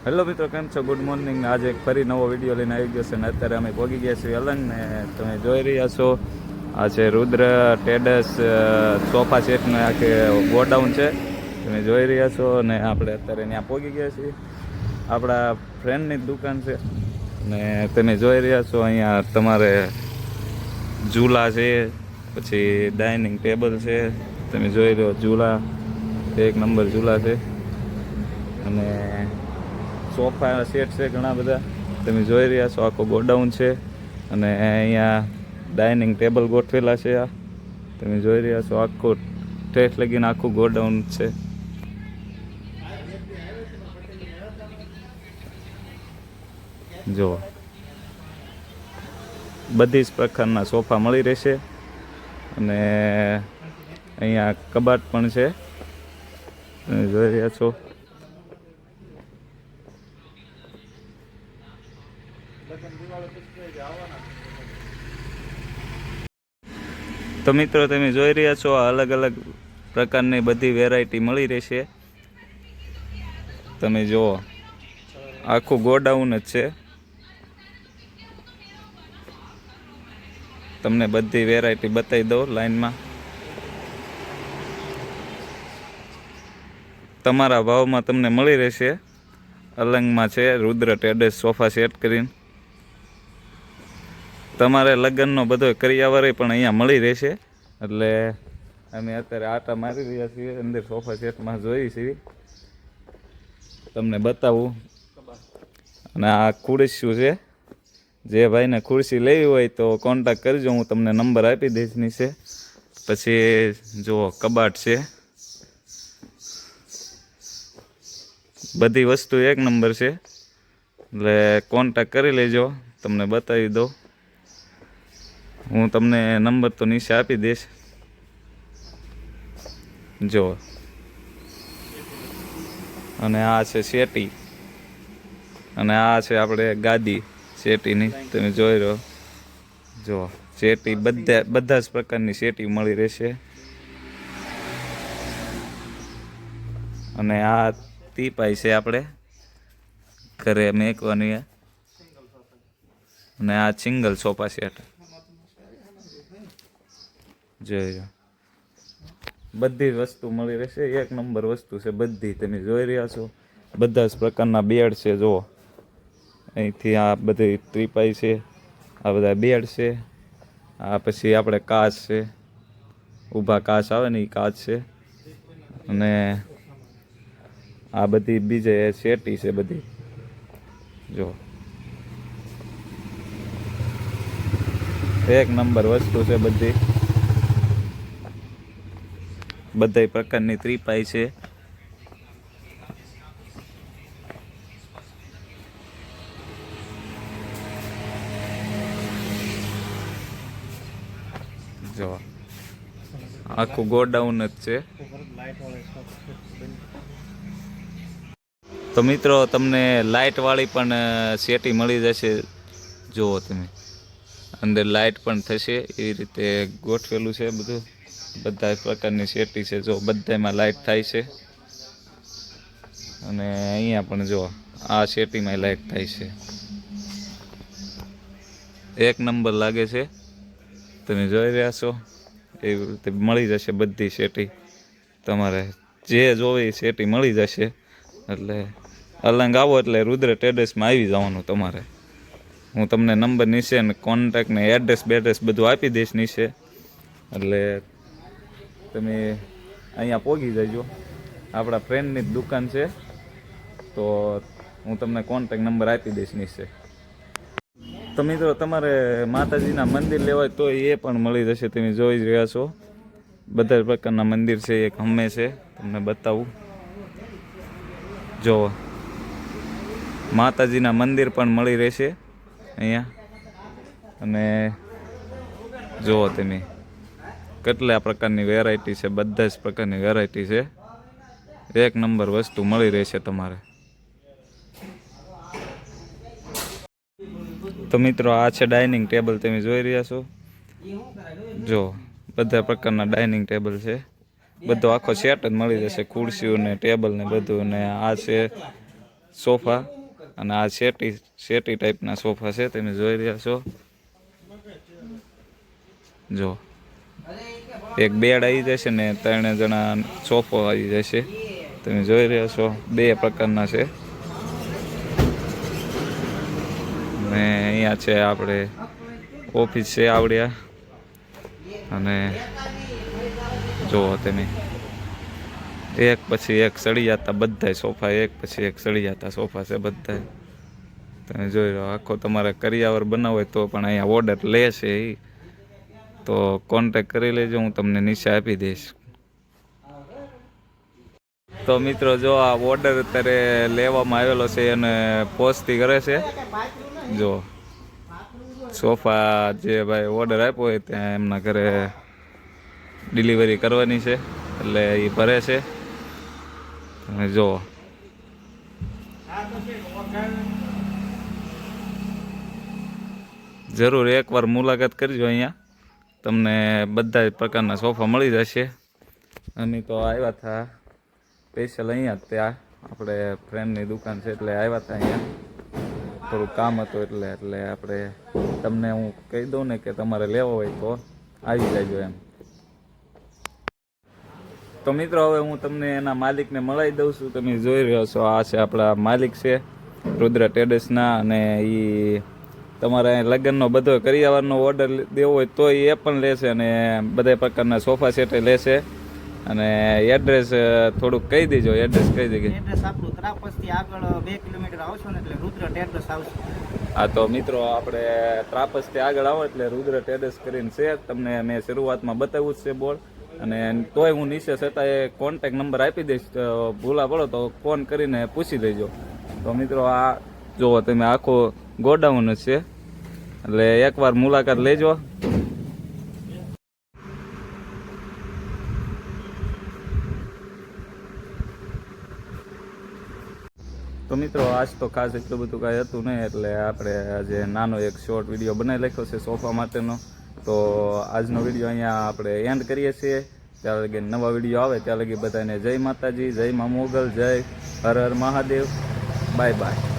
Hello મિત્રો, કેમ છો? Good morning. આજે એક ફરી નવો વિડીયો લઈને આવી ગયો છે ને અત્યારે અમે પહોંચી ગયા છીએ અલંગ ને તમે જોઈ રહ્યા છો આ છે રુદ્ર ટ્રેડર્સ સોફા સેટનું આખે ગોડાઉન છે તમે જોઈ રહ્યા છો ને આપણે અત્યારે ત્યાં પહોંચી ગયા છીએ. આપણા ફ્રેન્ડની જ દુકાન છે ને તમે જોઈ રહ્યા છો અહીંયા તમારે ઝૂલા છે, પછી ડાઇનિંગ ટેબલ છે. તમે જોઈ રહ્યો ઝૂલા, એક નંબર ઝૂલા છે અને સોફા સેટ છે ઘણા બધા તમે જોઈ રહ્યા છો. આખો ગોડાઉન છે અને અહીંયા ડાઇનિંગ ટેબલ ગોઠવેલા છે. આ તમે જોઈ રહ્યા છો આખું ટેસ્ટ લગીને આખું ગોડાઉન છે. જો બધી જ પ્રકારના સોફા મળી રહેશે અને અહીંયા કબાટ પણ છે તમે જોઈ રહ્યા છો. તો મિત્રો તમે જોઈ રહ્યા છો અલગ અલગ પ્રકારની બધી વેરાયટી મળી રહેશે. તમે જુઓ આખું ગોડાઉન જ છે. તમને બધી વેરાયટી બતાવી દઉં લાઈનમાં. તમારા ભાવમાં તમને મળી રહેશે. અલંગમાં છે રુદ્ર ટ્રેડર્સ સોફા સેટ કરીને. તમારે લગ્નનો બધો કરિયાવર પણ અહીંયા મળી રહેશે. એટલે અમે અત્યારે આટા મારી રહ્યા છીએ અંદર સોફા સેટમાં જોઈએ છીએ, તમને બતાવું. અને આ ખુરશીઓ છે, જે ભાઈને ખુરશી લેવી હોય તો કોન્ટેક્ટ કરજો, હું તમને નંબર આપી દઈશ નીચે. પછી જુઓ કબાટ છે, બધી વસ્તુ એક નંબર છે એટલે કોન્ટેક્ટ કરી લેજો, તમને બતાવી દો. હું તમને નંબર તો નીચે આપી દઈશ. જો અને આ છે શેટી અને આ છે આપણે ગાદી શેટીની. તમે જોઈ રહ્યો જો શેટી બધા જ પ્રકારની શેટી મળી રહેશે. અને આ ટીપાઈ છે આપણે ઘરે મેકવાની. અને આ સિંગલ સોફા સેટ જોઈ બધી વસ્તુ મળી રહેશે. એક નંબર વસ્તુ છે બધી. તમે જોઈ રહ્યા છો બધા જ પ્રકારના બેડ છે. જુઓ અહીંથી આ બધી ત્રિપાઈ છે, આ બધા બેડ છે. આ પછી આપણે કાચ છે, ઊભા કાચ આવે ને એ કાચ છે. અને આ બધી બીજે શેટી છે બધી. જો એક નંબર વસ્તુ છે બધી. બધા પ્રકારની ત્રિપાઈ છે. જો આખું ગોડાઉન જ છે. તો મિત્રો તમને લાઇટ વાળી પણ શેટી મળી જશે. જુઓ તમે અંદર લાઇટ પણ થશે, એ રીતે ગોઠવેલું છે બધું. બધા પ્રકારની શેટી છે. જો બધામાં લાઇટ થાય છે. અને અહીંયા પણ જો આ શેટીમાં લાઇટ થાય છે. એક નંબર લાગે છે. તમે જોઈ રહ્યા છો એવી રીતે મળી જશે બધી શેટી. તમારે જે જોવે એ શેટી મળી જશે. એટલે અલંગ આવો એટલે રુદ્ર ટ્રેડર્સમાં આવી જવાનું તમારે. હું તમને નંબર નીચે ને કોન્ટેક્ટ ને એડ્રેસ બેડ્રેસ બધું આપી દઈશ નીચે. એટલે તમે અહીંયા પહોંચી જજો. આપણા ફ્રેન્ડની જ દુકાન છે તો હું તમને કોન્ટેક્ટ નંબર આપી દઈશ નીચે. તો મિત્રો તમારે માતાજીના મંદિર લેવાય તો એ પણ મળી જશે. તમે જોઈ જ રહ્યા છો બધા પ્રકારના મંદિર છે. એક હમે છે, તમને બતાવું. જો માતાજીના મંદિર પણ મળી રહેશે અહીંયા. અને જુઓ તમે કેટલા પ્રકારની વેરાયટી છે. બધા જ પ્રકારની વેરાયટી છે. એક નંબર વસ્તુ મળી રહેશે તમારે. તો મિત્રો આ છે ડાઇનિંગ ટેબલ. તમે જોઈ રહ્યા છો જો બધા પ્રકારના ડાઇનિંગ ટેબલ છે. બધો આખો સેટ જ મળી જશે, ખુરશીઓ ને ટેબલ ને બધું. ને આ છે સોફા અને આ શેટી ટાઈપના સોફા છે, તમે જોઈ રહ્યા છો. જો એક બેડ આવી જશે ને 3 જણા સોફો આવી જશે. તમે જોઈ રહ્યા છો 2 પ્રકારના છે. ને અહીંયા છે આપણે ઓફિસ છે આવડ્યા. અને જુઓ તમે એક પછી એક સળી જતા બધાય સોફા, એક પછી એક સળી જતા સોફા છે બધા. તમે જોઈ રહ્યો. આખો તમારે કરિયાવર બનાવવો હોય તો પણ અહીંયા ઓર્ડર લે છે એ તો કોન્ટેક કરી લેજો, હું તમને નીચે આપી દઈશ. તો મિત્રો જો આ ઓર્ડર અત્યારે લેવામાં આવેલો છે અને પોસ્ટથી કરે છે. જો સોફા જે ભાઈ ઓર્ડર આપ્યો હોય ત્યાં એમના ઘરે ડિલિવરી કરવાની છે એટલે એ ભરે છે. તમે જુઓ જરૂર એકવાર મુલાકાત કરજો. અહીંયા તમને બધા પ્રકારના સોફા મળી જશે. અમે તો આવ્યા હતા સ્પેશિયલ અહીંયા ત્યાં આપણે ફ્રેન્ડની દુકાન છે એટલે આવ્યા હતા અહીંયા. થોડું કામ હતું એટલે આપણે તમને હું કહી દઉં ને કે તમારે લેવો હોય તો આવી જાયજો એમ. તો મિત્રો હવે હું તમને એના માલિકને મળાવી દઉં છું. તમે જોઈ રહ્યો છો આ છે આપણા માલિક છે રુદ્ર ટ્રેડર્સના. અને એ તમારે લગ્નનો બધો કરિયાવરનો ઓર્ડર દેવો હોય તો એ પણ લેશે અને બધા પ્રકારના સોફા સેટ લેશે. અને એડ્રેસ થોડુંક કહી દેજો. એડ્રેસ કહી દેજો. એડ્રેસ આપણું ત્રાપસથી આગળ 2 કિલોમીટર આવશો ને એટલે રુદ્ર ટ્રેડર્સ આવશે. હા તો મિત્રો આપણે ત્રાપસથી આગળ આવો એટલે રુદ્ર ટ્રેડર્સ કરીને છે. તમને મેં શરૂઆતમાં બતાવ્યું જ છે બોર્ડ. અને તોય હું નીચે છતાં એ કોન્ટેક નંબર આપી દઈશ. ભૂલા પડો તો ફોન કરીને પૂછી લેજો. તો મિત્રો આ જુઓ તમે આખો ગોડાઉન જ છે એટલે એકવાર મુલાકાત લેજો. તો મિત્રો આજ તો ખાસ એટલું બધું કાંઈ હતું નહીં એટલે આપણે આજે નાનો એક શોર્ટ વિડીયો બનાવી લખ્યો છે સોફા માટેનો. તો આજનો વિડીયો અહીંયા આપણે એન્ડ કરીએ છીએ. ત્યાં લગી નવા વિડીયો આવે ત્યાં લગી બધાને જય માતાજી, જય મા મોગલ, જય હર હર મહાદેવ. Bye by.